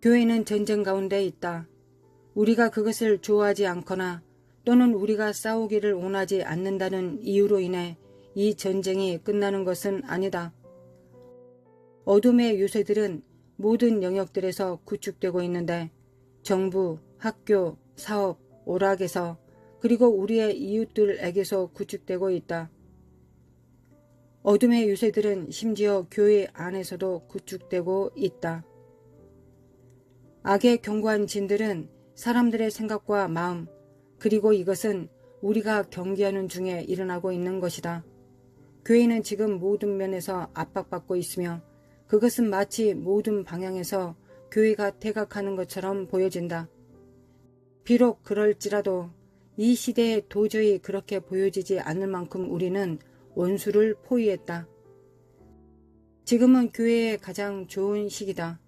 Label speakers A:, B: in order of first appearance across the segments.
A: 교회는 전쟁 가운데 있다. 우리가 그것을 좋아하지 않거나 또는 우리가 싸우기를 원하지 않는다는 이유로 인해 이 전쟁이 끝나는 것은 아니다. 어둠의 요새들은 모든 영역들에서 구축되고 있는데 정부, 학교, 사업, 오락에서 그리고 우리의 이웃들에게서 구축되고 있다. 어둠의 요새들은 심지어 교회 안에서도 구축되고 있다. 악의 견고한 진들은 사람들의 생각과 마음, 그리고 이것은 우리가 경계하는 중에 일어나고 있는 것이다. 교회는 지금 모든 면에서 압박받고 있으며 그것은 마치 모든 방향에서 교회가 퇴각하는 것처럼 보여진다. 비록 그럴지라도 이 시대에 도저히 그렇게 보여지지 않을 만큼 우리는 원수를 포위했다. 지금은 교회의 가장 좋은 시기다.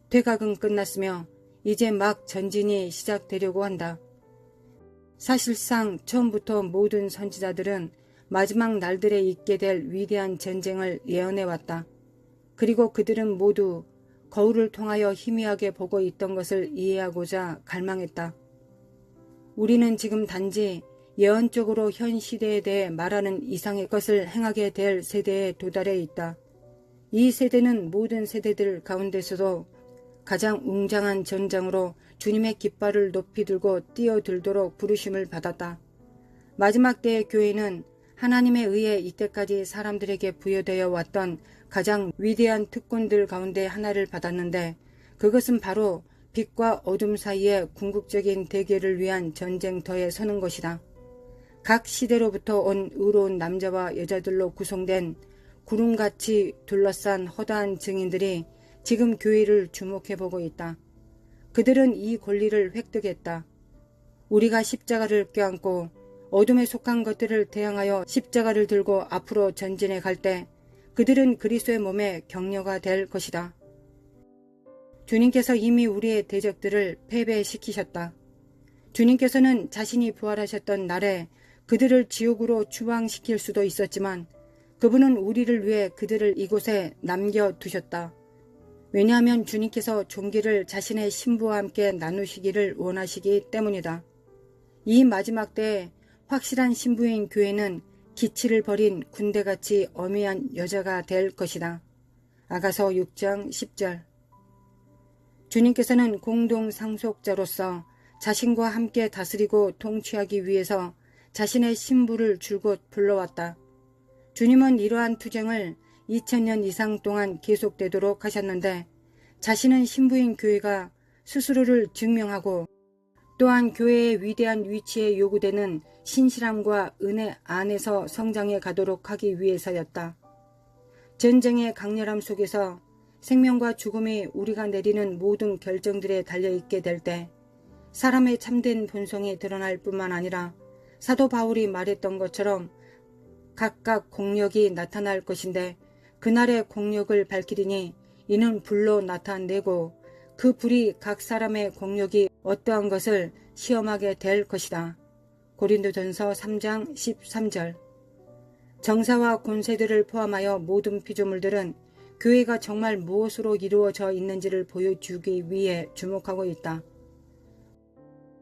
A: 퇴각은 끝났으며 이제 막 전진이 시작되려고 한다. 사실상 처음부터 모든 선지자들은 마지막 날들에 있게 될 위대한 전쟁을 예언해왔다. 그리고 그들은 모두 거울을 통하여 희미하게 보고 있던 것을 이해하고자 갈망했다. 우리는 지금 단지 예언적으로 현 시대에 대해 말하는 이상의 것을 행하게 될 세대에 도달해 있다. 이 세대는 모든 세대들 가운데서도 가장 웅장한 전장으로 주님의 깃발을 높이 들고 뛰어들도록 부르심을 받았다. 마지막 때의 교회는 하나님에 의해 이때까지 사람들에게 부여되어 왔던 가장 위대한 특권들 가운데 하나를 받았는데 그것은 바로 빛과 어둠 사이의 궁극적인 대결을 위한 전쟁터에 서는 것이다. 각 시대로부터 온 의로운 남자와 여자들로 구성된 구름같이 둘러싼 허다한 증인들이 지금 교회를 주목해보고 있다. 그들은 이 권리를 획득했다. 우리가 십자가를 껴안고 어둠에 속한 것들을 대항하여 십자가를 들고 앞으로 전진해 갈 때 그들은 그리스도의 몸에 격려가 될 것이다. 주님께서 이미 우리의 대적들을 패배시키셨다. 주님께서는 자신이 부활하셨던 날에 그들을 지옥으로 추방시킬 수도 있었지만 그분은 우리를 위해 그들을 이곳에 남겨두셨다. 왜냐하면 주님께서 존귀를 자신의 신부와 함께 나누시기를 원하시기 때문이다. 이 마지막 때에 확실한 신부인 교회는 기치를 버린 군대같이 어미한 여자가 될 것이다. 아가서 6장 10절. 주님께서는 공동 상속자로서 자신과 함께 다스리고 통치하기 위해서 자신의 신부를 줄곧 불러왔다. 주님은 이러한 투쟁을 2000년 이상 동안 계속되도록 하셨는데 자신은 신부인 교회가 스스로를 증명하고 또한 교회의 위대한 위치에 요구되는 신실함과 은혜 안에서 성장해 가도록 하기 위해서였다. 전쟁의 강렬함 속에서 생명과 죽음이 우리가 내리는 모든 결정들에 달려있게 될 때 사람의 참된 본성이 드러날 뿐만 아니라 사도 바울이 말했던 것처럼 각각 공력이 나타날 것인데 그날의 공력을 밝히리니 이는 불로 나타내고 그 불이 각 사람의 공력이 어떠한 것을 시험하게 될 것이다. 고린도전서 3장 13절. 정사와 권세들을 포함하여 모든 피조물들은 교회가 정말 무엇으로 이루어져 있는지를 보여주기 위해 주목하고 있다.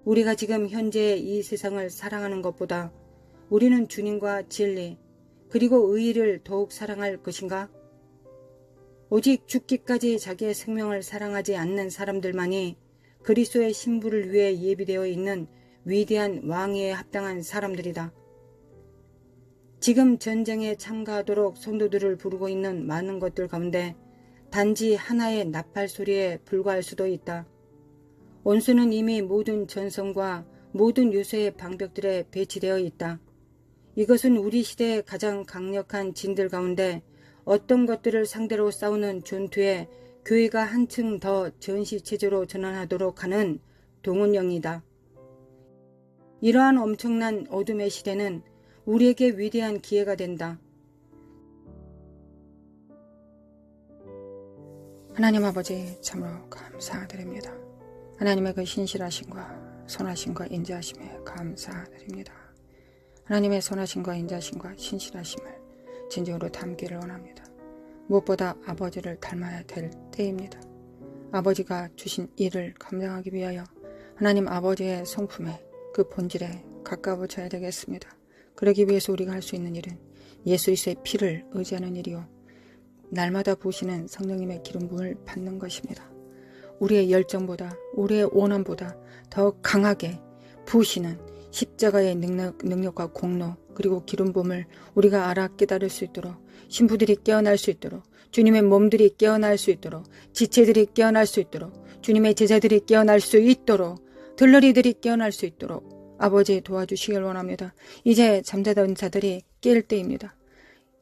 A: 우리가 지금 현재의 이 세상을 사랑하는 것보다 우리는 주님과 진리 그리고 의의를 더욱 사랑할 것인가? 오직 죽기까지 자기의 생명을 사랑하지 않는 사람들만이 그리스도의 신부를 위해 예비되어 있는 위대한 왕위에 합당한 사람들이다. 지금 전쟁에 참가하도록 성도들을 부르고 있는 많은 것들 가운데 단지 하나의 나팔 소리에 불과할 수도 있다. 원수는 이미 모든 전선과 모든 요새의 방벽들에 배치되어 있다. 이것은 우리 시대의 가장 강력한 진들 가운데 어떤 것들을 상대로 싸우는 전투에 교회가 한층 더 전시체제로 전환하도록 하는 동원령이다. 이러한 엄청난 어둠의 시대는 우리에게 위대한 기회가 된다.
B: 하나님 아버지 참으로 감사드립니다. 하나님의 그 신실하심과 선하심과 인자하심에 감사드립니다. 하나님의 선하심과 인자하심과 신실하심을 진정으로 담기를 원합니다. 무엇보다 아버지를 닮아야 될 때입니다. 아버지가 주신 일을 감당하기 위하여 하나님 아버지의 성품에 그 본질에 가까워져야 되겠습니다. 그러기 위해서 우리가 할 수 있는 일은 예수 그리스도의 피를 의지하는 일이요 날마다 부으시는 성령님의 기름 부음을 받는 것입니다. 우리의 열정보다 우리의 원함보다 더 강하게 부으시는 십자가의 능력과 공로 그리고 기름 부음을 우리가 알아 깨달을 수 있도록 신부들이 깨어날 수 있도록 주님의 몸들이 깨어날 수 있도록 지체들이 깨어날 수 있도록 주님의 제자들이 깨어날 수 있도록 들러리들이 깨어날 수 있도록 아버지 도와주시길 원합니다. 이제 잠자던 자들이 깰 때입니다.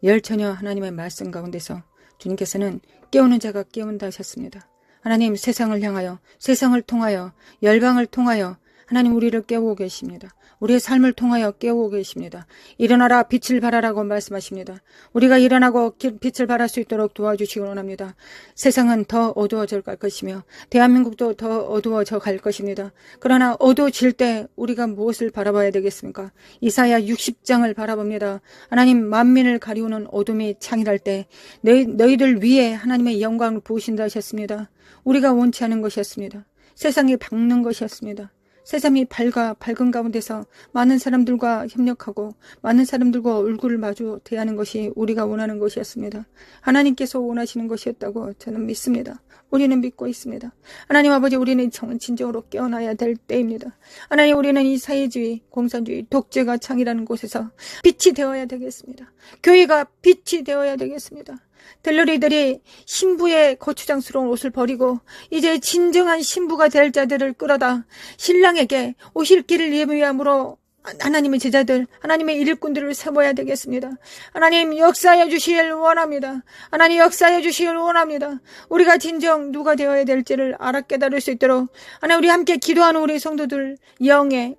B: 열처녀 하나님의 말씀 가운데서 주님께서는 깨우는 자가 깨운다 하셨습니다. 하나님 세상을 향하여 세상을 통하여 열방을 통하여 하나님 우리를 깨우고 계십니다. 우리의 삶을 통하여 깨우고 계십니다. 일어나라 빛을 발하라고 말씀하십니다. 우리가 일어나고 빛을 발할 수 있도록 도와주시기 원합니다. 세상은 더 어두워져 갈 것이며 대한민국도 더 어두워져 갈 것입니다. 그러나 어두워질 때 우리가 무엇을 바라봐야 되겠습니까? 이사야 60장을 바라봅니다. 하나님 만민을 가리우는 어둠이 창일할 때 너희들 위에 하나님의 영광을 부으신다 하셨습니다. 우리가 원치 않은 것이었습니다. 세상이 밝는 것이었습니다. 세상이 밝은 가운데서 많은 사람들과 협력하고 많은 사람들과 얼굴을 마주 대하는 것이 우리가 원하는 것이었습니다. 하나님께서 원하시는 것이었다고 저는 믿습니다. 우리는 믿고 있습니다. 하나님 아버지 우리는 진정으로 깨어나야 될 때입니다. 하나님 우리는 이 사회주의, 공산주의, 독재가 창이라는 곳에서 빛이 되어야 되겠습니다. 교회가 빛이 되어야 되겠습니다. 들러리들이 신부의 거추장스러운 옷을 버리고 이제 진정한 신부가 될 자들을 끌어다 신랑에게 오실 길을 예비함으로 하나님의 제자들, 하나님의 일꾼들을 세워야 되겠습니다. 하나님 역사해 주시길 원합니다. 하나님 역사해 주시길 원합니다. 우리가 진정 누가 되어야 될지를 알아 깨달을 수 있도록 하나님 우리 함께 기도하는 우리 성도들 영의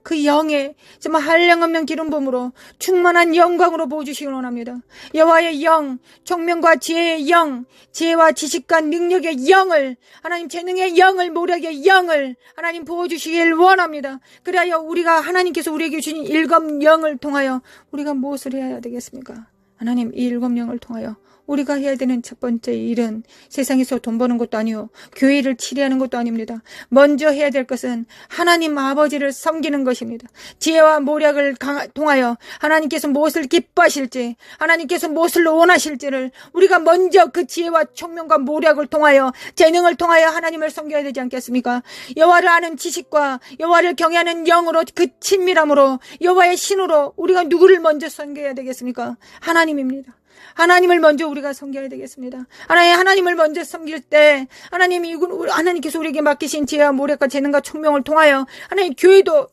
B: 정말 한량없는 기름 부음으로 충만한 영광으로 부어주시길 원합니다. 여호와의 영, 총명과 지혜의 영, 지혜와 지식과 능력의 영을 하나님 재능의 영을 모략의 영을 하나님 부어주시길 원합니다. 그래야 우리가 하나님께서 우리에게 주신 일곱 영을 통하여 우리가 무엇을 해야 되겠습니까? 하나님 이 일곱 영을 통하여 우리가 해야 되는 첫 번째 일은 세상에서 돈 버는 것도 아니요 교회를 치리하는 것도 아닙니다. 먼저 해야 될 것은 하나님 아버지를 섬기는 것입니다. 지혜와 모략을 통하여 하나님께서 무엇을 기뻐하실지 하나님께서 무엇을 원하실지를 우리가 먼저 그 지혜와 총명과 모략을 통하여 재능을 통하여 하나님을 섬겨야 되지 않겠습니까? 여호와를 아는 지식과 여호와를 경외하는 영으로 그 친밀함으로 여호와의 신으로 우리가 누구를 먼저 섬겨야 되겠습니까? 하나님입니다. 하나님을 먼저 우리가 섬겨야 되겠습니다. 하나님을 먼저 섬길 때 하나님께서 우리에게 맡기신 지혜와 모략과 재능과 총명을 통하여 하나님 교회도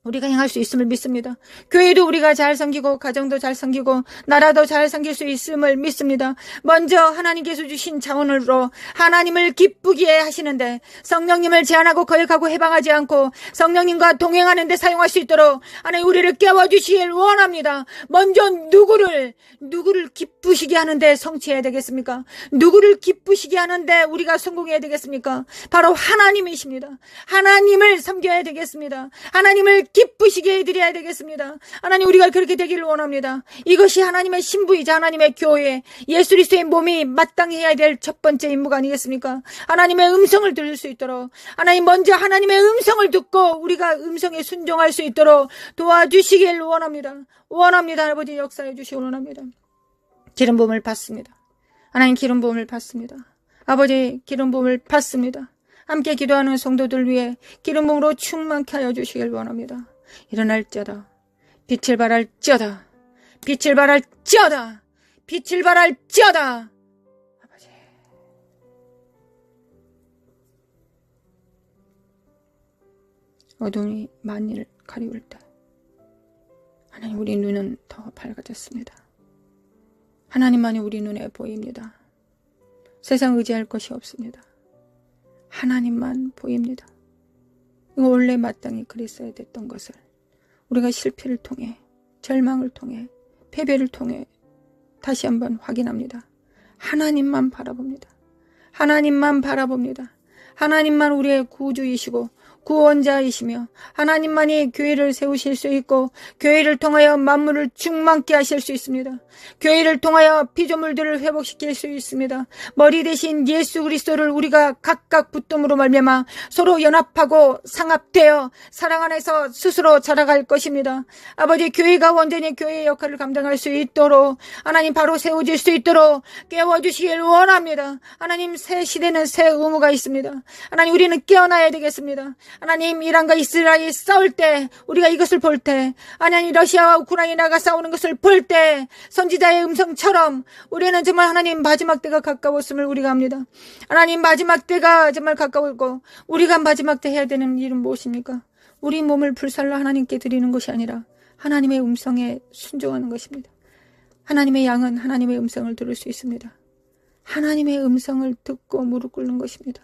B: 우리가 행할 수 있음을 믿습니다. 교회도 우리가 잘 섬기고 가정도 잘 섬기고 나라도 잘 섬길 수 있음을 믿습니다. 먼저 하나님께서 주신 자원으로 하나님을 기쁘게 하시는데 성령님을 제한하고 거역하고 해방하지 않고 성령님과 동행하는 데 사용할 수 있도록 하나님 우리를 깨워주시길 원합니다. 먼저 누구를 기쁘시게 하는데 성취해야 되겠습니까? 누구를 기쁘시게 하는데 우리가 성공해야 되겠습니까? 바로 하나님이십니다. 하나님을 섬겨야 되겠습니다. 하나님을 기쁘시게 해드려야 되겠습니다. 하나님 우리가 그렇게 되기를 원합니다. 이것이 하나님의 신부이자 하나님의 교회 예수 그리스도의 몸이 마땅히 해야 될 첫 번째 임무가 아니겠습니까? 하나님의 음성을 들을 수 있도록 하나님 먼저 하나님의 음성을 듣고 우리가 음성에 순종할 수 있도록 도와주시길 원합니다. 아버지 역사해 주시기 원합니다. 기름 부음을 받습니다. 하나님 기름 부음을 받습니다. 아버지 기름 부음을 받습니다. 함께 기도하는 성도들 위해 기름 부음으로 충만케 하여 주시길 원합니다. 일어날지어다. 빛을 발할지어다. 빛을 발할지어다. 빛을 발할지어다. 아버지. 어둠이 만일 가리울 때 하나님 우리 눈은 더 밝아졌습니다. 하나님만이 우리 눈에 보입니다. 세상 의지할 것이 없습니다. 하나님만 보입니다. 이거 원래 마땅히 그랬어야 됐던 것을 우리가 실패를 통해 절망을 통해 패배를 통해 다시 한번 확인합니다. 하나님만 바라봅니다. 하나님만 바라봅니다. 하나님만 우리의 구주이시고 구원자이시며 하나님만이 교회를 세우실 수 있고 교회를 통하여 만물을 충만케 하실 수 있습니다. 교회를 통하여 피조물들을 회복시킬 수 있습니다. 머리 대신 예수 그리스도를 우리가 각각 붙듦으로 말미암아 서로 연합하고 상합되어 사랑 안에서 스스로 자라갈 것입니다. 아버지, 교회가 온전히 교회의 역할을 감당할 수 있도록 하나님 바로 세워질 수 있도록 깨워주시길 원합니다. 하나님, 새 시대는 새 의무가 있습니다. 하나님, 우리는 깨어나야 되겠습니다. 하나님, 이란과 이스라엘이 싸울 때 우리가 이것을 볼 때, 하나님 러시아와 우크라이나가 싸우는 것을 볼 때 선지자의 음성처럼 우리는 정말 하나님 마지막 때가 가까웠음을 우리가 압니다. 하나님, 마지막 때가 정말 가까웠고 우리가 마지막 때 해야 되는 일은 무엇입니까? 우리 몸을 불살라 하나님께 드리는 것이 아니라 하나님의 음성에 순종하는 것입니다. 하나님의 양은 하나님의 음성을 들을 수 있습니다. 하나님의 음성을 듣고 무릎 꿇는 것입니다.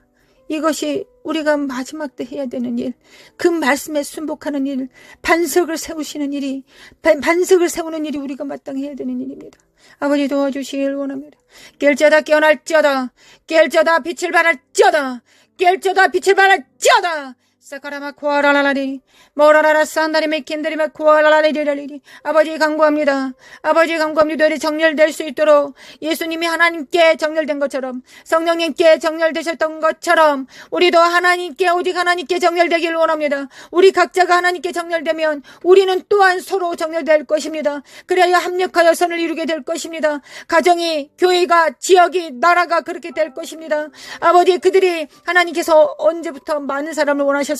B: 이것이 우리가 마지막 때 해야 되는 일, 그 말씀에 순복하는 일, 반석을 세우시는 일이, 반석을 세우는 일이 우리가 마땅히 해야 되는 일입니다. 아버지, 도와주시길 원합니다. 깰지어다 깨어날지어다, 깰지어다 빛을 발할지어다, 깰지어다 빛을 발할지어다. 사카라마 코아라라라리 모라라라 산다리메 킨다리메 코아라라리리라리리. 아버지 간구합니다. 아버지 간구합니다. 우리 정렬될 수 있도록 예수님이 하나님께 정렬된 것처럼, 성령님께 정렬되셨던 것처럼 우리도 하나님께, 오직 하나님께 정렬되길 원합니다. 우리 각자가 하나님께 정렬되면 우리는 또한 서로 정렬될 것입니다. 그래야 합력하여 선을 이루게 될 것입니다. 가정이, 교회가, 지역이, 나라가 그렇게 될 것입니다. 아버지, 그들이 하나님께서 언제부터 많은 사람을 원하셨습니까?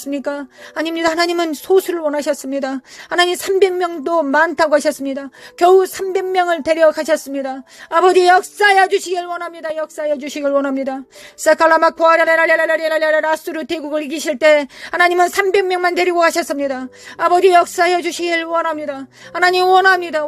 B: 아닙니다. 하나님은 소수를 원하셨습니다. 하나님 300명도 많다고 하셨습니다. 겨우 300명을 데려가셨습니다. 아버지, 역사해 주시길 원합니다. 역사해 주시길 원합니다. 사칼라마코아라라라라라라라라라스루 대국을 이기실 때 하나님은 300명만 데리고 가셨습니다. 아버지, 역사해 주시길 원합니다. 하나님, 원합니다.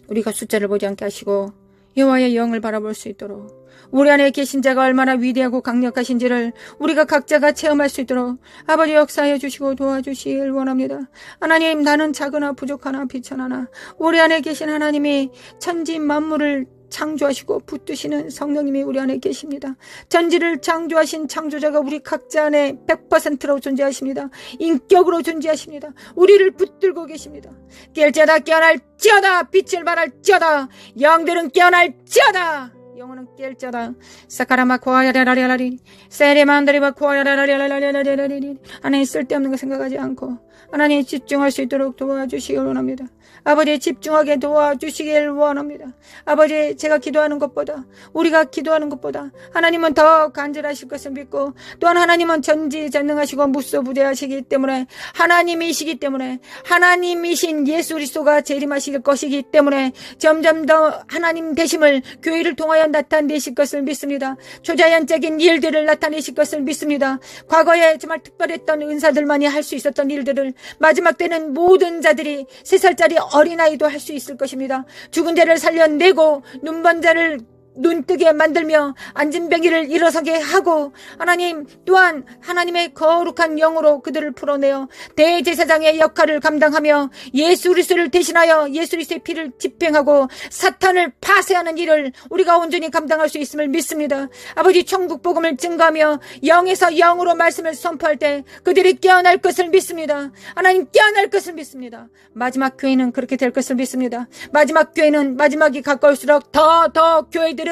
B: 우리가 숫자를 보지 않게 하시고 여호와의 영을 바라볼 수 있도록, 우리 안에 계신 자가 얼마나 위대하고 강력하신지를 우리가 각자가 체험할 수 있도록 아버지, 역사해 주시고 도와주시길 원합니다. 하나님, 나는 작으나 부족하나 비천하나 우리 안에 계신 하나님이 천지 만물을 창조하시고 붙드시는 성령님이 우리 안에 계십니다. 전지를 창조하신 창조자가 우리 각자 안에 100%로 존재하십니다. 인격으로 존재하십니다. 우리를 붙들고 계십니다. 깰지어다 깨어날지어다, 빛을 발할지어다, 영들은 깨어날지어다, 영혼은 깰지어다. 사카라마 코아야라라라라리 세레만다리마 코아야라라라라라라라리. 하나님, 쓸데없는 거 생각하지 않고 하나님 집중할 수 있도록 도와주시길 원합니다. 아버지, 집중하게 도와주시길 원합니다. 아버지, 제가 기도하는 것보다, 우리가 기도하는 것보다 하나님은 더 간절하실 것을 믿고, 또한 하나님은 전지전능하시고 무소부재하시기 때문에, 하나님이시기 때문에, 하나님이신 예수 그리스도가 재림하실 것이기 때문에 점점 더 하나님 되심을 교회를 통하여 나타내실 것을 믿습니다. 초자연적인 일들을 나타내실 것을 믿습니다. 과거에 정말 특별했던 은사들만이 할 수 있었던 일들을 마지막 때는 모든 자들이, 3살짜리 어린아이도 할 수 있을 것입니다. 죽은 자를 살려내고 눈먼 자를 눈뜨게 만들며 앉은 병이를 일어서게 하고, 하나님 또한 하나님의 거룩한 영으로 그들을 풀어내어 대제사장의 역할을 감당하며 예수 그리스도를 대신하여 예수 그리스도의 피를 집행하고 사탄을 파쇄하는 일을 우리가 온전히 감당할 수 있음을 믿습니다. 아버지, 천국 복음을 증거하며 영에서 영으로 말씀을 선포할 때 그들이 깨어날 것을 믿습니다. 하나님, 깨어날 것을 믿습니다. 마지막 교회는 그렇게 될 것을 믿습니다. 마지막 교회는 마지막이 가까울수록 더 교회들은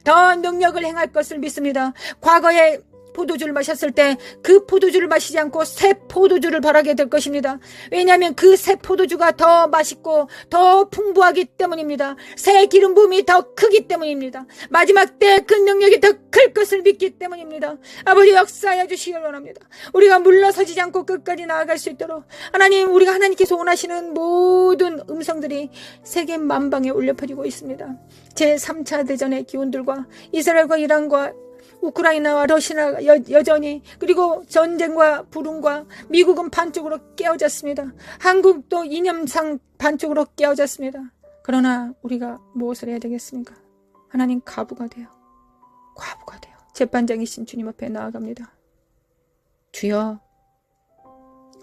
B: 더 능력을 행할 것을 믿습니다. 과거에 포도주를 마셨을 때 그 포도주를 마시지 않고 새 포도주를 바라게 될 것입니다. 왜냐하면 그 새 포도주가 더 맛있고 더 풍부하기 때문입니다. 새 기름 부음이 더 크기 때문입니다. 마지막 때 그 능력이 더 클 것을 믿기 때문입니다. 아버지, 역사해 주시길 원합니다. 우리가 물러서지 않고 끝까지 나아갈 수 있도록 하나님, 우리가 하나님께서 원하시는 모든 음성들이 세계 만방에 울려 퍼지고 있습니다. 제3차 대전의 기운들과 이스라엘과 이란과 우크라이나와 러시아가 여전히, 그리고 전쟁과 불운과 미국은 반쪽으로 깨어졌습니다. 한국도 이념상 반쪽으로 깨어졌습니다. 그러나 우리가 무엇을 해야 되겠습니까? 하나님, 과부가 돼요. 재판장이신 주님 앞에 나아갑니다. 주여,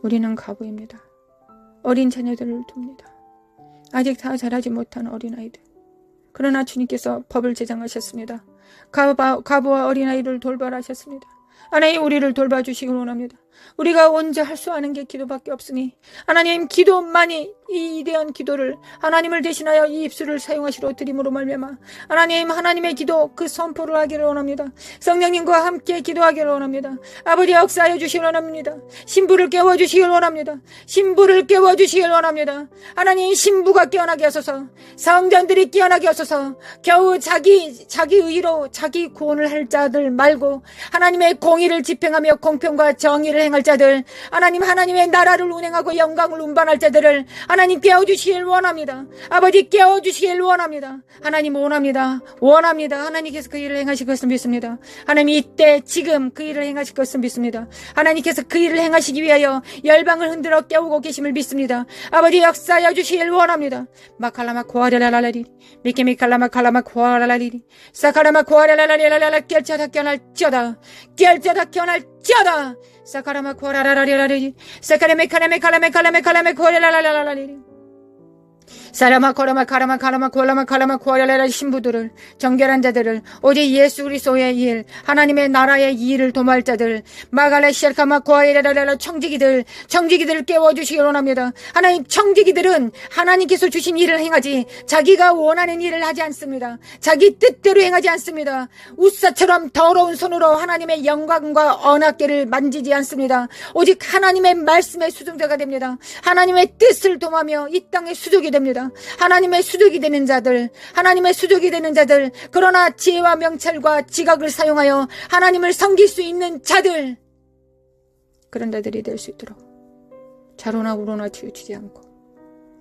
B: 우리는 과부입니다. 어린 자녀들을 둡니다. 아직 다 자라지 못한 어린아이들. 그러나 주님께서 법을 제정하셨습니다. 과부와 어린아이를 돌봐라 하셨습니다. 하나님, 우리를 돌봐주시기 원합니다. 우리가 언제 할 수 아는 게 기도밖에 없으니 하나님 기도만이 이 위대한 기도를 하나님을 대신하여 이 입술을 사용하시러 드림으로 말미암아 하나님 하나님의 기도 그 선포를 하기를 원합니다. 성령님과 함께 기도하기를 원합니다. 아버지 역사하여 주시길 원합니다. 신부를 깨워주시길 원합니다. 신부를 깨워주시길 원합니다. 하나님 신부가 깨어나게 하소서. 성전들이 깨어나게 하소서. 겨우 자기 의로 자기 구원을 할 자들 말고 하나님의 공의를 집행하며 공평과 정의를 행할 자들 하나님 하나님의 나라를 운행하고 영광을 운반할 자들을 하나님 깨워주시길 원합니다. 아버지 깨워주시길 원합니다. 하나님 원합니다. 하나님께서 그 일을 행하실 것을 믿습니다. 하나님 이때 지금 그 일을 행하실 것을 믿습니다. 하나님께서 그 일을 행하시기 위하여 열방을 흔들어 깨우고 계심을 믿습니다. 아버지 역사하여 주시길 원합니다. 마칼라마 코아레라라리 미케미칼라마 칼라마 코아라라리 사카라마 코아레라라리라라 결자다 깨어날지어다 사카라마 코아라라라리 사카라메 코아레라라라리 사라마 코라마 카라마 카라마 콜라마 코아레라라 신부들을 정결한 자들을 오직 예수 그리스도의 일 하나님의 나라의 일을 도모할 자들 마갈레 시알카마 코아레라라라 청지기들을 깨워주시기 원합니다. 하나님 청지기들은 하나님께서 주신 일을 행하지 자기가 원하는 일을 하지 않습니다. 자기 뜻대로 행하지 않습니다. 우사처럼 더러운 손으로 하나님의 영광과 언약궤를 만지지 않습니다. 오직 하나님의 말씀의 수종자가 됩니다. 하나님의 뜻을 도모하며 이 땅의 수족이 됩니다. 하나님의 수족이 되는 자들 그러나 지혜와 명찰과 지각을 사용하여 하나님을 섬길 수 있는 자들 그런 자들이 될 수 있도록 좌로나 우로나 치우치지 않고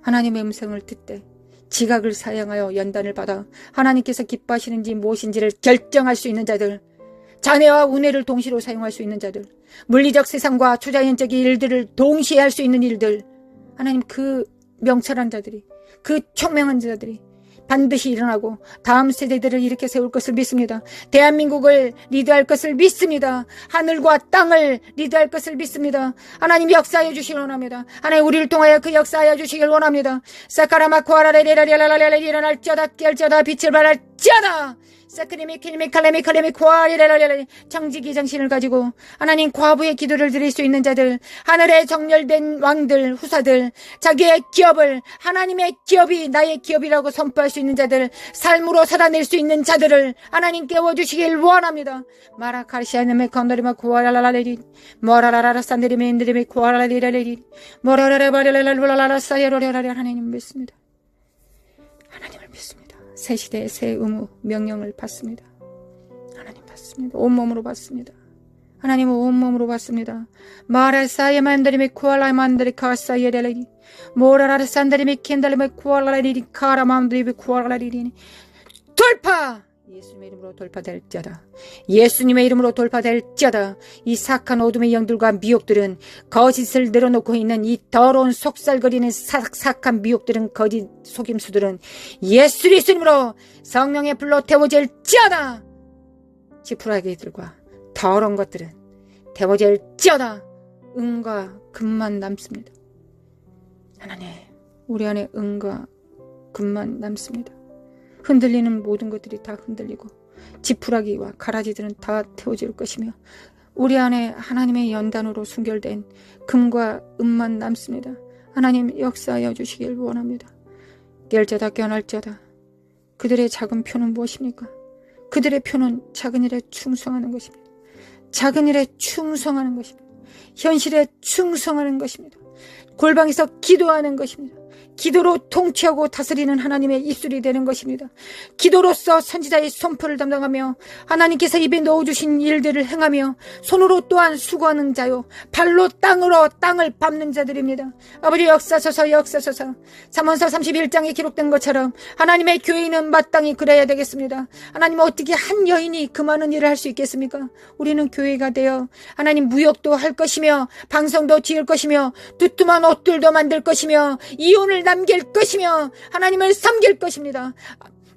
B: 하나님의 음성을 듣되 지각을 사용하여 연단을 받아 하나님께서 기뻐하시는지 무엇인지를 결정할 수 있는 자들 자네와 운해를 동시로 사용할 수 있는 자들 물리적 세상과 초자연적인 일들을 동시에 할 수 있는 일들 하나님 그 명철한 자들이 그 총명한 자들이 반드시 일어나고 다음 세대들을 일으켜 세울 것을 믿습니다. 대한민국을 리드할 것을 믿습니다. 하늘과 땅을 리드할 것을 믿습니다. 하나님 역사하여 주시길 원합니다. 하나님 우리를 통하여 그 역사하여 주시길 원합니다. 사카라마 코아라레레라레라레레 일어날지어다 깰지어다 빛을 발할지어다 사크리미 키리미 칼레미 칼레미 코아리레라레레 정직이 정신을 가지고 하나님 과부의 기도를 드릴 수 있는 자들 하늘에 정렬된 왕들 후사들 자기의 기업을 하나님의 기업이 나의 기업이라고 선포할 수 있는 자들 삶으로 살아낼 수 있는 자들을 하나님 깨워주시길 원합니다. 마라카시아네메 건더리마 코아라라레리 모라라라라 산데리메 인드리메 코아라리레레리 모라라라바레라라라라 사예로레라레 하나님 믿습니다. 하나님을 믿습니다. 새 시대의 새 의무 명령을 받습니다. 하나님 받습니다. 온몸으로 받습니다. 하나님은 온몸으로 받습니다. 마라사예 만드리메 쿠알라 만드리 카사예 델레리 모라라라 산드리메 켄달리메 쿠알라리리 카라 만드리메 쿠알라리리 돌파! 예수님의 이름으로 돌파될지어다. 예수님의 이름으로 돌파될지어다. 이 사악한 어둠의 영들과 미혹들은 거짓을 내려놓고 있는 이 더러운 속살거리는 사악한 미혹들은 거짓 속임수들은 예수 그리스도로 성령의 불로 태워질지어다. 지푸라기들과 더러운 것들은 태워질지어다. 은과 금만 남습니다. 하나님 우리 안에 은과 금만 남습니다. 흔들리는 모든 것들이 다 흔들리고 지푸라기와 가라지들은 다 태워질 것이며 우리 안에 하나님의 연단으로 순결된 금과 은만 남습니다. 하나님 역사하여 주시길 원합니다. 깰지어다 깨어날지어다. 그들의 작은 표는 무엇입니까? 그들의 표는 작은 일에 충성하는 것입니다. 작은 일에 충성하는 것입니다. 현실에 충성하는 것입니다. 골방에서 기도하는 것입니다. 기도로 통치하고 다스리는 하나님의 입술이 되는 것입니다. 기도로서 선지자의 선포를 담당하며 하나님께서 입에 넣어주신 일들을 행하며 손으로 또한 수고하는 자요 발로 땅을 밟는 자들입니다. 아버지 역사소서 잠언서 31장에 기록된 것처럼 하나님의 교인은 마땅히 그래야 되겠습니다. 하나님 어떻게 한 여인이 그 많은 일을 할 수 있겠습니까? 우리는 교회가 되어 하나님 무역도 할 것이며 방송도 지을 것이며 두툼한 옷들도 만들 것이며 이혼을 남길 것이며 하나님을 섬길 것입니다.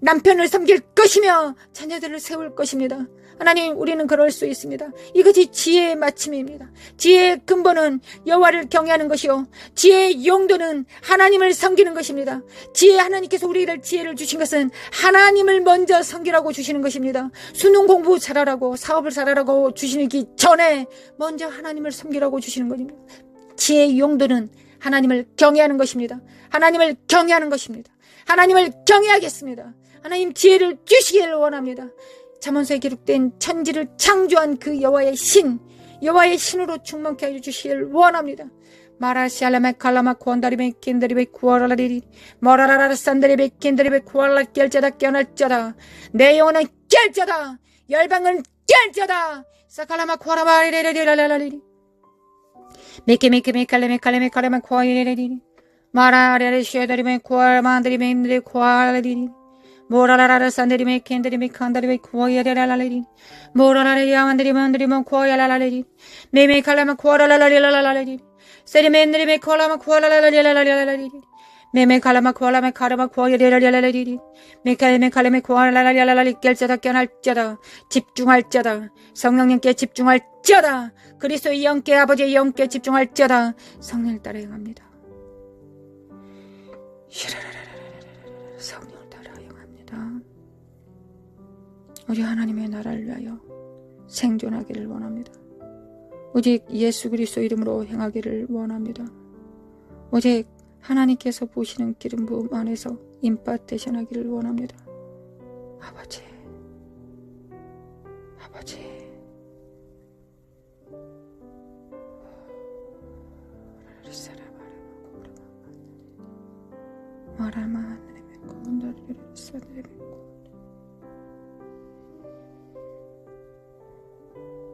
B: 남편을 섬길 것이며 자녀들을 세울 것입니다. 하나님, 우리는 그럴 수 있습니다. 이것이 지혜의 마침입니다. 지혜의 근본은 여호와를 경외하는 것이요, 지혜의 용도는 하나님을 섬기는 것입니다. 지혜, 하나님께서 우리를 지혜를 주신 것은 하나님을 먼저 섬기라고 주시는 것입니다. 수능 공부 잘하라고, 사업을 잘하라고 주시기 전에 먼저 하나님을 섬기라고 주시는 것입니다. 지혜의 용도는 하나님을 경외하는 것입니다. 하나님을 경외하는 것입니다. 하나님을 경외하겠습니다. 하나님, 지혜를 주시기를 원합니다. 잠언서에 기록된 천지를 창조한 그 여호와의 신, 여호와의 신으로 충만케 해주시기를 원합니다. 마라시알라메 칼라마 쿠안다리베 킨다리베 쿠아라리리 머라라라 산다리베 킨다리베 쿠알라 깰자다 깨어날자다. 내 영혼은 깰자다. 열방은 깰자다. 사칼라마 쿠아라바리리리라라리리 메케메케메칼레메칼레메 칼레메 쿠아리리리 마라레레 쉐다리메 쿠아만다리메 인드레 쿠아라리리 모라라라 산데리메 켄데리메 칸다리메 쿠아야라라라리 모라라라 야만데리만데리만 쿠아야라라리 메메 칼라마 쿠아라라라리라라리 세리메인데리메 콜라마 쿠아라라라리라라리 메메 칼라마 쿠아라메 카라마 쿠아야라라라리 메칼메 칼레메 쿠아라라라리 깰자다 깨어날자다. 집중할자다. 성령님께 집중할자다. 그리스도의 영께, 아버지의 영께 집중할자다. 성령을 따라 행합니다. 성령을 따라 행합니다. 우리 하나님의 나라를 위하여 생존하기를 원합니다. 오직 예수 그리스도 이름으로 행하기를 원합니다. 오직 하나님께서 보시는 기름 부음 안에서 임파테이션 하기를 원합니다. 아버지, 아버지,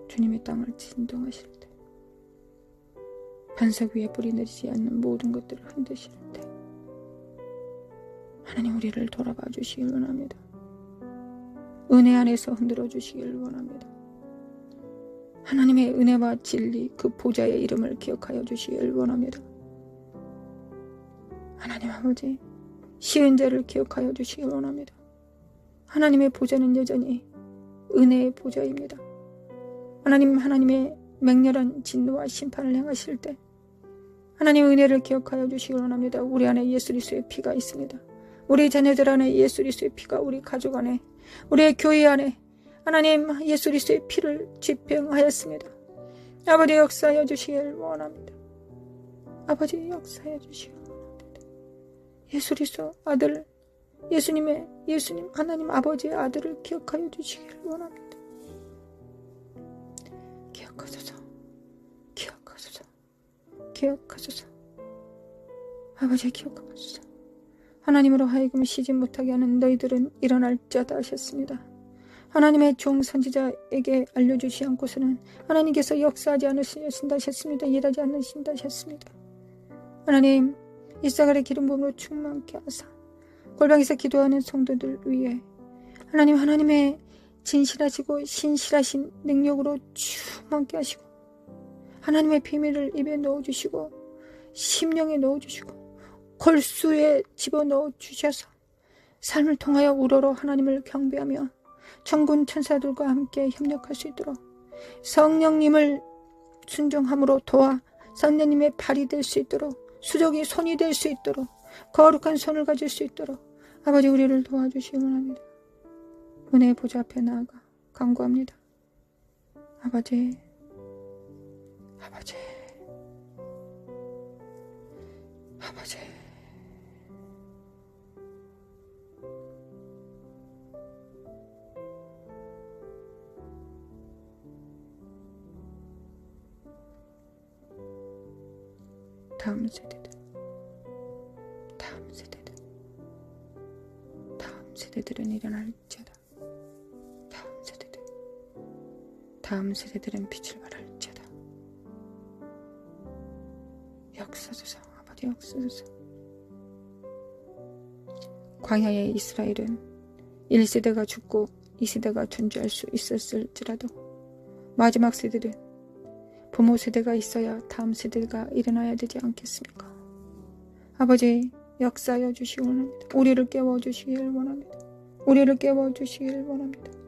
B: 주님이 땅을 진동하실 때, 반석 위에 뿌리 내리지 않는 모든 것들을 흔드실 때, 하나님, 우리를 돌아봐 주시길 원합니다. 은혜 안에서 흔들어 주시길 원합니다. 하나님의 은혜와 진리, 그 보좌의 이름을 기억하여 주시길 원합니다. 하나님 아버지, 쉬운 자를 기억하여 주시길 원합니다. 하나님의 보좌는 여전히 은혜의 보좌입니다. 하나님, 하나님의 맹렬한 진노와 심판을 행하실 때 하나님 은혜를 기억하여 주시길 원합니다. 우리 안에 예수 그리스도의 피가 있습니다. 우리 자녀들 안에 예수 그리스도의 피가, 우리 가족 안에, 우리의 교회 안에 하나님 예수 그리스도의 피를 집행하였습니다. 아버지, 역사하여 주시길 원합니다. 아버지, 역사하여 주시길 원합니다. 예수 그리스도 아들, 예수님 하나님 아버지의 아들을 기억하여 주시길 원합니다. 기억하소서, 기억하소서, 기억하소서. 아버지, 기억하소서. 하나님으로 하여금 쉬지 못하게 하는 너희들은 일어날 자다 하셨습니다. 하나님의 종 선지자에게 알려주시 않고서는 하나님께서 역사하지 않으신다 하셨습니다. 일하지 않으신다 하셨습니다. 하나님, 이사갈의 기름 부음으로 충만케 하사 골방에서 기도하는 성도들 위해 하나님, 하나님의 진실하시고 신실하신 능력으로 충만케 하시고 하나님의 비밀을 입에 넣어주시고 심령에 넣어주시고 골수에 집어넣어 주셔서 삶을 통하여 우러러 하나님을 경배하며 천군 천사들과 함께 협력할 수 있도록 성령님을 순종함으로 도와 성령님의 발이 될 수 있도록, 수족이 손이 될 수 있도록, 거룩한 손을 가질 수 있도록 아버지, 우리를 도와주시기 원합니다. 은혜의 보좌 앞에 나아가 간구합니다. 아버지, 아버지, 아버지, 다음 세대들은 일어날지어다. 다음 세대들은 빛을 발할지어다. 역사소서, 아버지, 역사소서. 광야의 이스라엘은 1세대가 죽고 2세대가 존재할 수 있었을지라도 마지막 세대는 부모 세대가 있어야 다음 세대가 일어나야 되지 않겠습니까? 아버지, 역사하여 주시기 원합니다. 우리를 깨워주시길 원합니다. 우리를 깨워주시길 원합니다.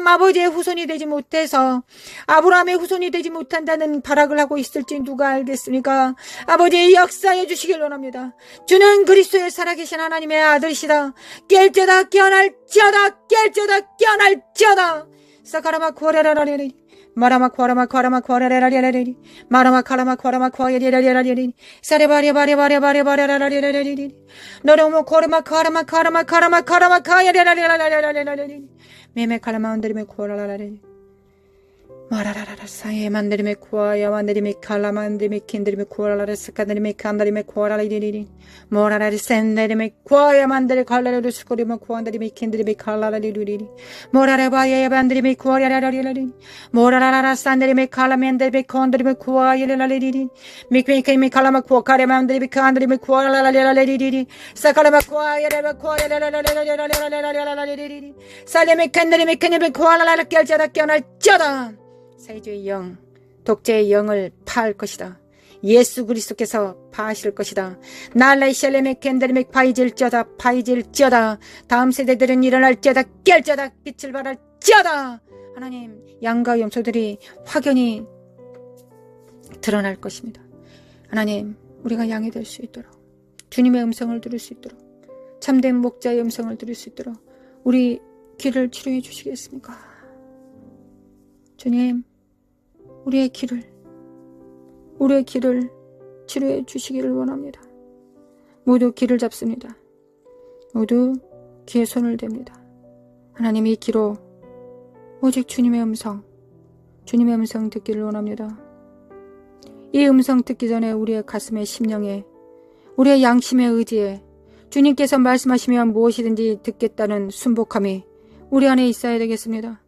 B: 하나님 아버지의 후손이 되지 못해서 아브라함의 후손이 되지 못한다는 발악을 하고 있을지 누가 알겠습니까? 아버지 역사해 주시길 원합니다. 주는 그리스도의 살아계신 하나님의 아들이시다. 깰지어다 깨어날지어다 깰지어다 깨어날지어다. 사카라마 코레라라레리 마라마쿠아라마쿠아라마쿠아라라라라라리 마라마카라마쿠아라마쿠아라라라라라리 사레바리바리바리바리바리바리바리바리바리바리 너로모코르마카라마카라마카라마카라마카야라라라라라라라리 메메칼라마운드리메쿠아라라라리 마라라라라 사예 만드리메 쿠아야 만드리메 칼라 만드리메 킨드리메 쿠아라라 스카드리메 칸다리메 쿠아라리리리 모라라리 센데리메 쿠아야 만드리 칼라르 스코리메 쿠안다리메 킨드리메 칼라라리리리 모라라바야 만드리메 쿠아야라라리리 모라라라 산데리메 칼라 만드리메 콘드리메 쿠아야라리리리 미크미케메 칼라마 쿠아카레 만드리메 칸드리메 쿠아라라라라리리리 사카라마 쿠아야라라 쿠아야라라라라라라라라라리리 살레메 칸드리메 칸드리메 쿠아라라라 깰자다 껴날자다 세주의 영, 독재의 영을 파할 것이다. 예수 그리스도께서 파하실 것이다. 날라이 샬레메 캔들메 파이질쩌다 파이질쩌다. 다음 세대들은 일어날쩌다 깰쩌다 빛을 발할쩌다. 하나님 양과 염소들이 확연히 드러날 것입니다. 하나님 우리가 양이 될 수 있도록 주님의 음성을 들을 수 있도록 참된 목자의 음성을 들을 수 있도록 우리 귀를 치료해 주시겠습니까? 주님 우리의 귀를 치료해 주시기를 원합니다. 모두 귀를 잡습니다. 모두 귀에 손을 댑니다. 하나님 이 귀로 오직 주님의 음성 듣기를 원합니다. 이 음성 듣기 전에 우리의 가슴에 심령에 우리의 양심의 의지에 주님께서 말씀하시면 무엇이든지 듣겠다는 순복함이 우리 안에 있어야 되겠습니다.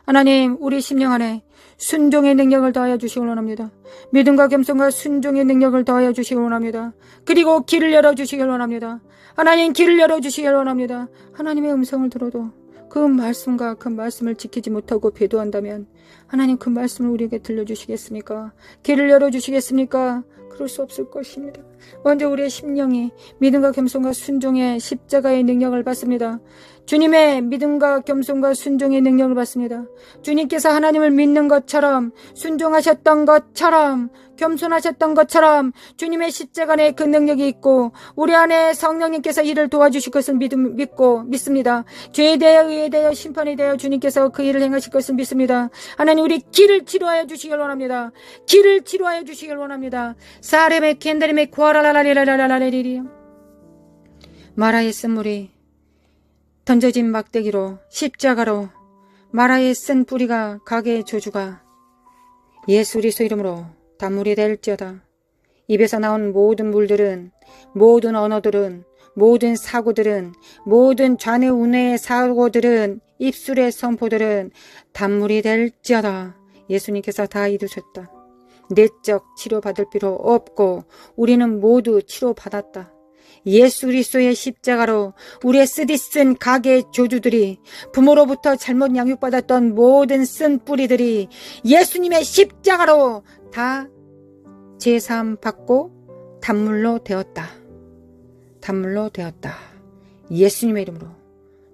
B: 하나님 우리 심령 안에 순종의 능력을 더하여 주시기 원합니다. 믿음과 겸손과 순종의 능력을 더하여 주시기 원합니다. 그리고 길을 열어주시기 원합니다. 하나님 길을 열어주시기 원합니다. 하나님의 음성을 들어도 그 말씀과 그 말씀을 지키지 못하고 배도한다면 하나님 그 말씀을 우리에게 들려주시겠습니까? 길을 열어주시겠습니까? 그럴 수 없을 것입니다. 먼저 우리의 심령이 믿음과 겸손과 순종의 십자가의 능력을 받습니다. 주님의 믿음과 겸손과 순종의 능력을 받습니다. 주님께서 하나님을 믿는 것처럼 순종하셨던 것처럼 겸손하셨던 것처럼 주님의 십자가 안에 그 능력이 있고 우리 안에 성령님께서 이를 도와주실 것을 믿습니다. 죄에 대하여 의에 대하여 심판에 대하여 주님께서 그 일을 행하실 것을 믿습니다. 하나님 우리 길을 치료하여 주시길 원합니다. 길을 치료하여 주시길 원합니다. 사레메 켄데레메 쿠아라라라리라라라리리 마라의 쓴물이 던져진 막대기로 십자가로 마라의 쓴 뿌리가 가게의 조주가 예수 그리스도 이름으로 단물이 될지어다. 입에서 나온 모든 물들은 모든 언어들은 모든 사고들은 모든 좌뇌우뇌의 사고들은 입술의 선포들은 단물이 될지어다. 예수님께서 다 이루셨다. 내적 치료받을 필요 없고 우리는 모두 치료받았다. 예수 그리스도의 십자가로 우리의 쓰디쓴 가게의 조주들이 부모로부터 잘못 양육받았던 모든 쓴 뿌리들이 예수님의 십자가로 다 제사함 받고 단물로 되었다. 단물로 되었다. 예수님의 이름으로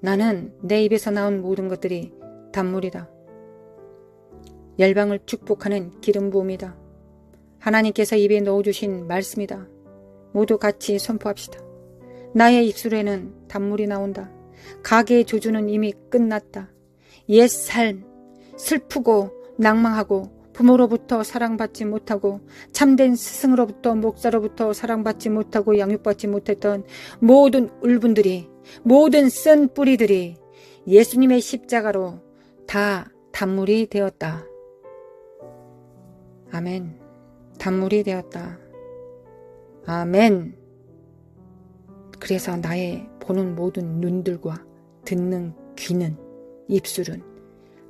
B: 나는 내 입에서 나온 모든 것들이 단물이다. 열방을 축복하는 기름 부음이다. 하나님께서 입에 넣어주신 말씀이다. 모두 같이 선포합시다. 나의 입술에는 단물이 나온다. 가게의 조주는 이미 끝났다. 옛 삶, 슬프고 낭망하고 부모로부터 사랑받지 못하고 참된 스승으로부터 목사로부터 사랑받지 못하고 양육받지 못했던 모든 울분들이 모든 쓴 뿌리들이 예수님의 십자가로 다 단물이 되었다. 아멘. 단물이 되었다. 아멘. 그래서 나의 보는 모든 눈들과 듣는 귀는 입술은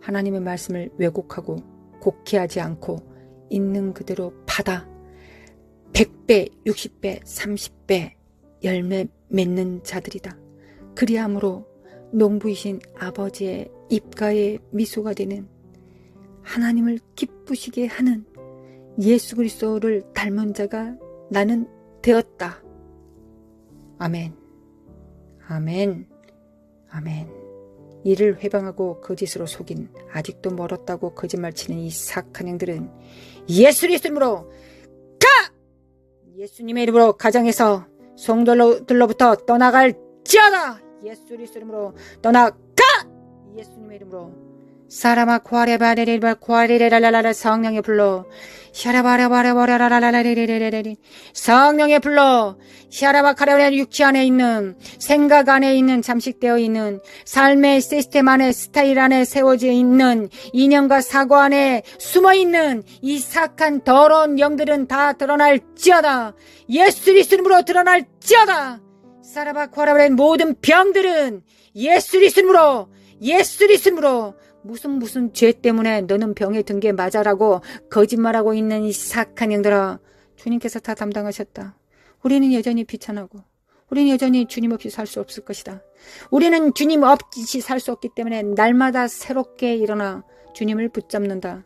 B: 하나님의 말씀을 왜곡하고 곡해하지 않고 있는 그대로 받아 100배, 60배, 30배 열매 맺는 자들이다. 그리함으로 농부이신 아버지의 입가에 미소가 되는 하나님을 기쁘시게 하는 예수 그리스도를 닮은 자가 나는 되었다. 아멘. 아멘. 아멘. 이를 회방하고 거짓으로 속인 아직도 멀었다고 거짓말치는 이 사악한 행들은 예수 그리스도로 가! 예수님의 이름으로 가정에서 성도들로부터 떠나갈지어다. 예수 그리스도 이름으로 떠나가! 예수님의 이름으로 사라마 코아레바레레바 코아레레라라라 성령의 불로 샤라바라바라바라라라라레레레레 성령의 불로 샤라바카라레 육체 안에 있는 생각 안에 있는 잠식되어 있는 삶의 시스템 안에 스타일 안에 세워져 있는 이념과 사고 안에 숨어있는 이 사악한 더러운 영들은 다 드러날지어다. 예수 그리스도로 드러날지어다. 사라바코아라바레 모든 병들은 예수 그리스도로 무슨 죄 때문에 너는 병에 든 게 맞아라고 거짓말하고 있는 이 사악한 영들아, 주님께서 다 담당하셨다. 우리는 여전히 비천하고 우리는 여전히 주님 없이 살 수 없을 것이다. 우리는 주님 없이 살 수 없기 때문에 날마다 새롭게 일어나 주님을 붙잡는다.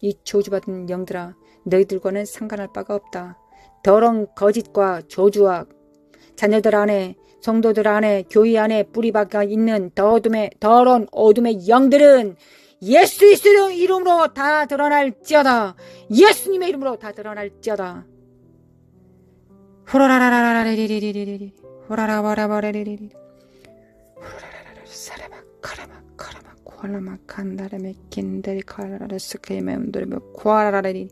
B: 이 저주받은 영들아, 너희들과는 상관할 바가 없다. 더러운 거짓과 저주와 자녀들 안에, 성도들 안에, 교회 안에 뿌리박아 있는 더러운 어둠의 영들은 예수 그리스도의 이름으로 다 드러날지어다. 예수님의 이름으로 다 드러날지어다. 호라라라라라리리리리리 호라라바라바라리리리 호라라라라 사라바 카라마 카라마 코알라마 칸다라메 킨데리 카라라스케메 음도르메 코알라라리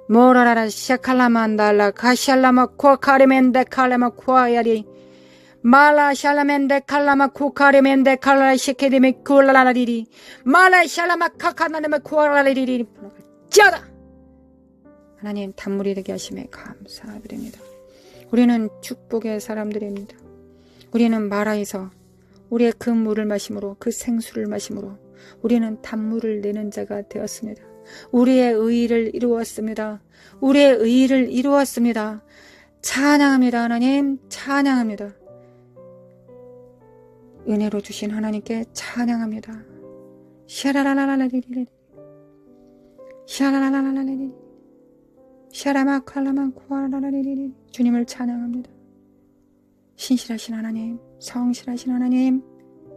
B: 모라라라 샤칼라만달라 카샬라마 코카레멘데 칼라마 코아야리 말라 샬라멘데 칼라마 코카레멘데 칼라 셰케데메 쿨라라리리 말라 샬라마 카카나데메 코알라리리리 짜다. 하나님 단물이 되게 하심에 감사드립니다. 우리는 축복의 사람들입니다. 우리는 마라에서 우리의 그 물을 마심으로, 그 생수를 마심으로 우리는 단물을 내는 자가 되었습니다. 우리의 의의를 이루었습니다. 우리의 의의를 이루었습니다. 찬양합니다. 하나님 찬양합니다. 은혜로 주신 하나님께 찬양합니다. 샤라라라라리리 샤라라라라리리 샤라마칼라만 코아라라리리 주님을 찬양합니다. 신실하신 하나님, 성실하신 하나님,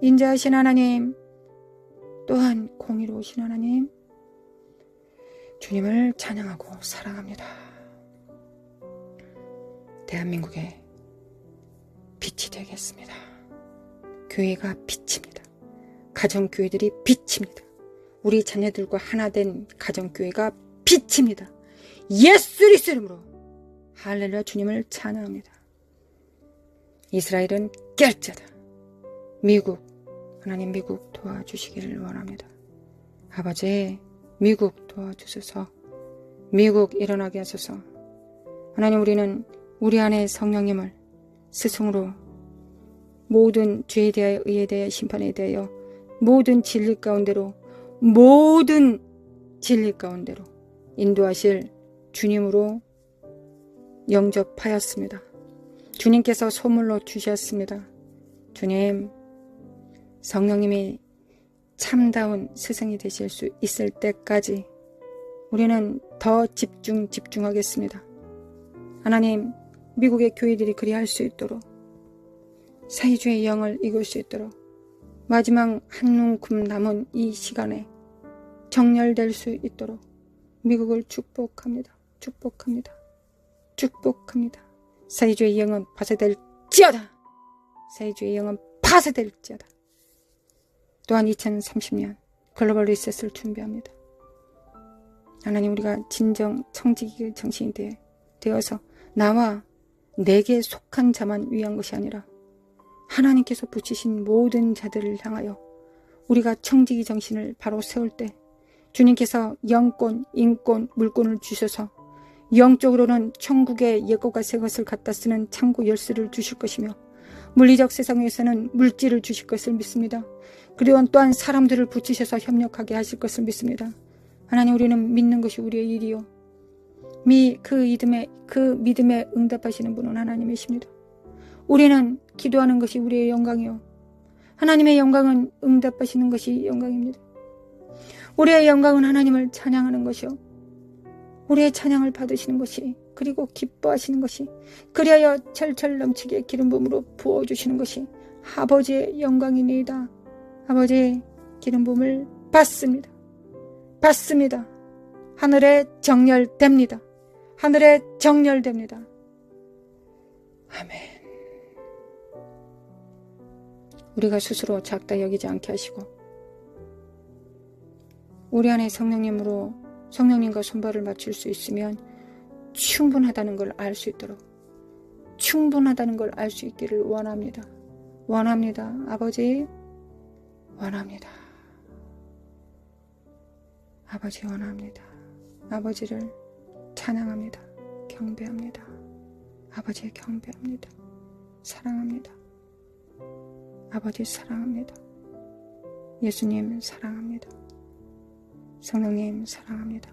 B: 인자하신 하나님, 또한 공의로우신 하나님, 주님을 찬양하고 사랑합니다. 대한민국의 빛이 되겠습니다. 교회가 빛입니다. 가정교회들이 빛입니다. 우리 자녀들과 하나 된 가정교회가 빛입니다. 예수 그리스도 이름으로 할렐루야. 주님을 찬양합니다. 이스라엘은 결자다. 미국, 하나님 미국 도와주시기를 원합니다. 아버지, 미국 도와주소서. 미국 일어나게 하소서. 하나님, 우리는 우리 안에 성령님을 스승으로 모든 죄에 대하여, 의에 대하여, 심판에 대하여 모든 진리 가운데로 인도하실 주님으로 영접하였습니다. 주님께서 소물로 주셨습니다. 주님, 성령님이 참다운 스승이 되실 수 있을 때까지 우리는 더 집중하겠습니다. 하나님, 미국의 교회들이 그리할 수 있도록, 사회주의 영을 이길 수 있도록, 마지막 한눈금 남은 이 시간에 정렬될 수 있도록 미국을 축복합니다. 사회주의 영은 파쇄될지어다. 또한 2030년 글로벌 리셋을 준비합니다. 하나님, 우리가 진정 청지기 정신이 되어서 나와 내게 속한 자만 위한 것이 아니라 하나님께서 붙이신 모든 자들을 향하여 우리가 청지기 정신을 바로 세울 때 주님께서 영권, 인권, 물권을 주셔서 영적으로는 천국의 옛것과 새것을 갖다 쓰는 창고 열쇠를 주실 것이며 물리적 세상에서는 물질을 주실 것을 믿습니다. 그리고 또한 사람들을 붙이셔서 협력하게 하실 것을 믿습니다. 하나님, 우리는 믿는 것이 우리의 일이요, 그 믿음에 응답하시는 분은 하나님이십니다. 우리는 기도하는 것이 우리의 영광이요, 하나님의 영광은 응답하시는 것이 영광입니다. 우리의 영광은 하나님을 찬양하는 것이요, 우리의 찬양을 받으시는 것이, 그리고 기뻐하시는 것이, 그리하여 철철 넘치게 기름 부음으로 부어주시는 것이 아버지의 영광이니이다. 아버지의 기름 부음을 받습니다. 하늘에 정렬됩니다. 아멘. 우리가 스스로 작다 여기지 않게 하시고 우리 안에 성령님과 손발을 맞출 수 있으면 충분하다는 걸 알 수 있도록, 충분하다는 걸 알 수 있기를 원합니다. 원합니다. 아버지, 원합니다. 아버지 원합니다. 아버지를 찬양합니다. 경배합니다. 아버지 경배합니다. 사랑합니다. 아버지 사랑합니다. 예수님 사랑합니다. 성령님 사랑합니다.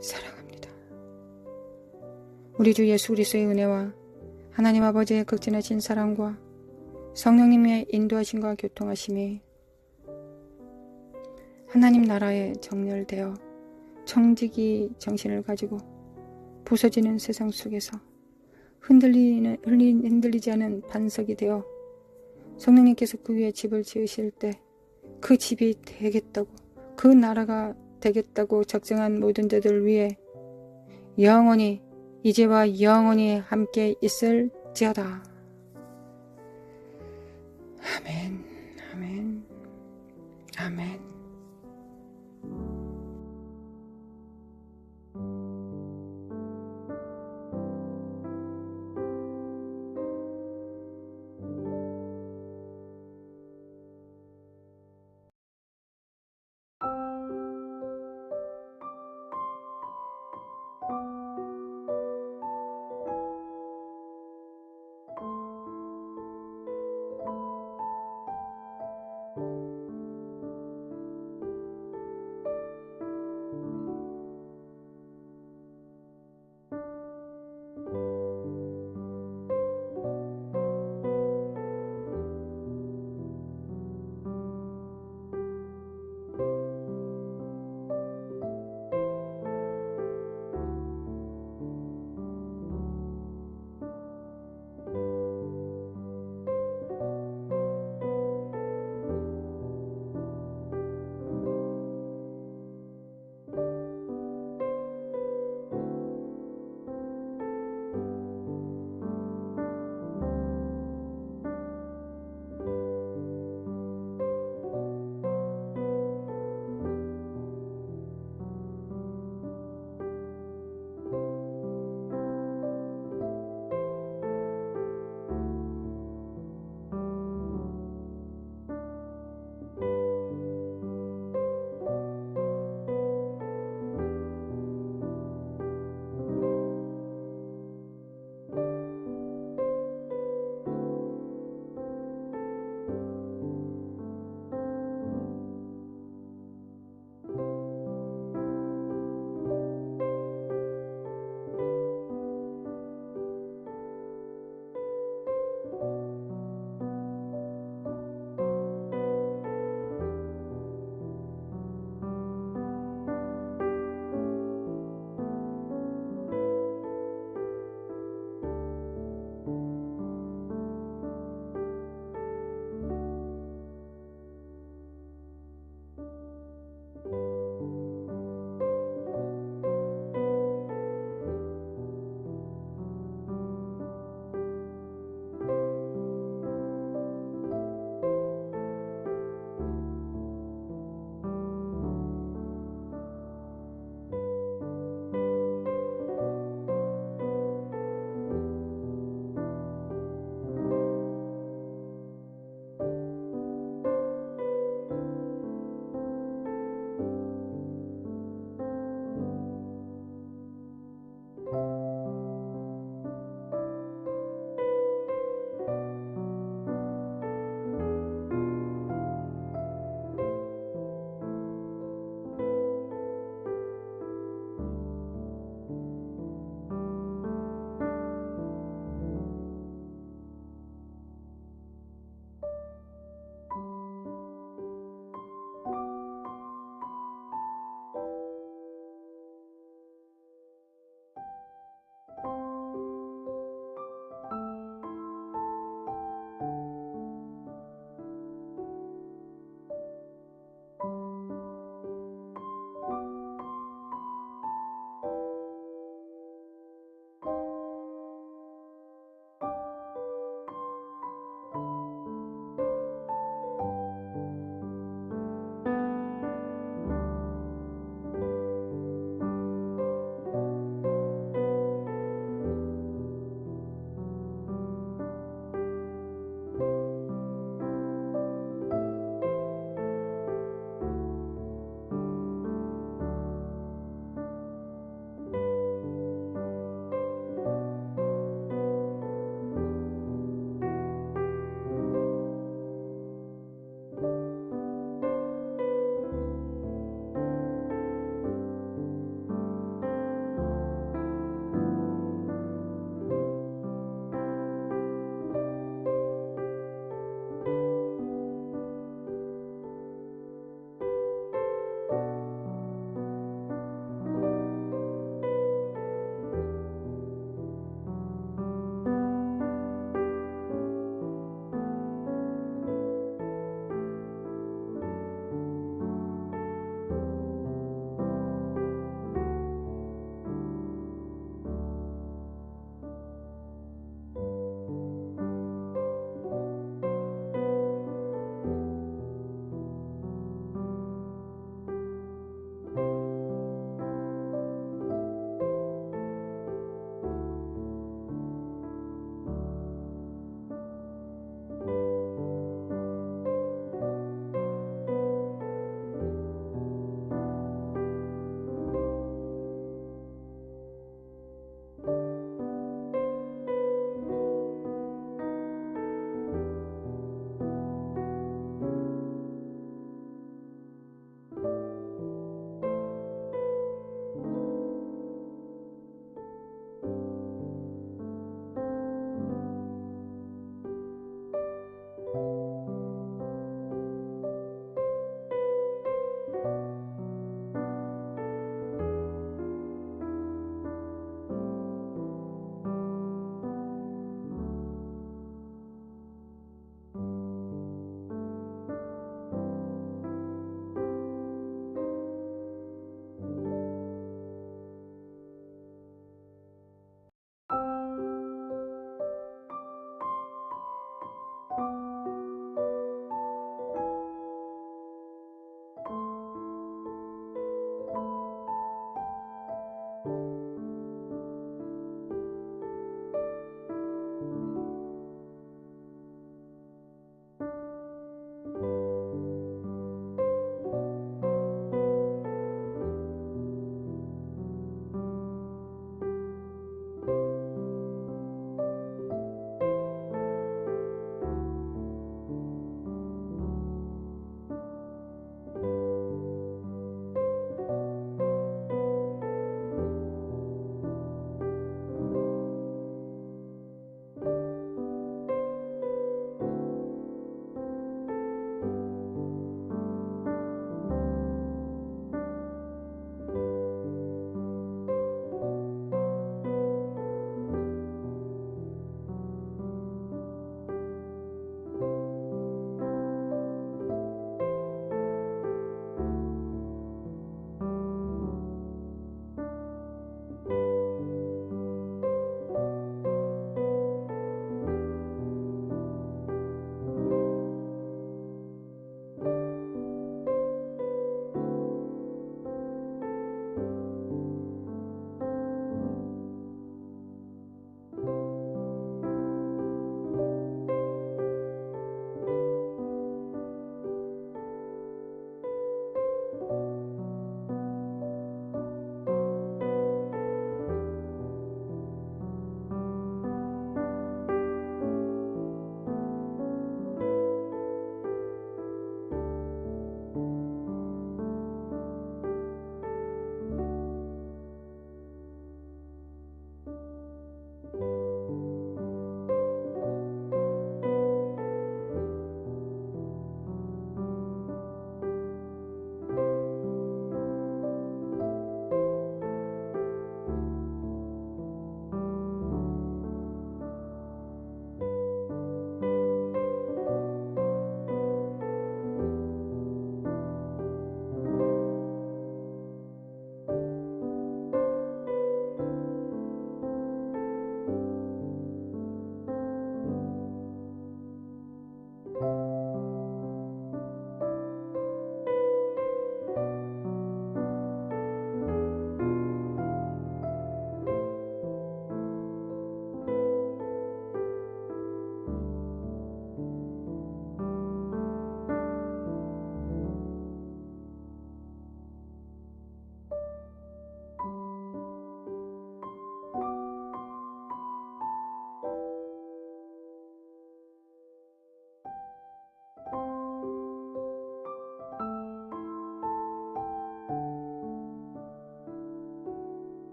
B: 사랑합니다. 우리 주 예수 그리스도의 은혜와 하나님 아버지의 극진하신 사랑과 성령님의 인도하심과 교통하심이 하나님 나라에 정렬되어 정직이 정신을 가지고 부서지는 세상 속에서 흔들리지 않은 반석이 되어 성령님께서 그 위에 집을 지으실 때 그 집이 되겠다고, 그 나라가 되겠다고 적정한 모든 자들 위해 영원히, 이제와 영원히 함께 있을지어다. 아멘, 아멘, 아멘.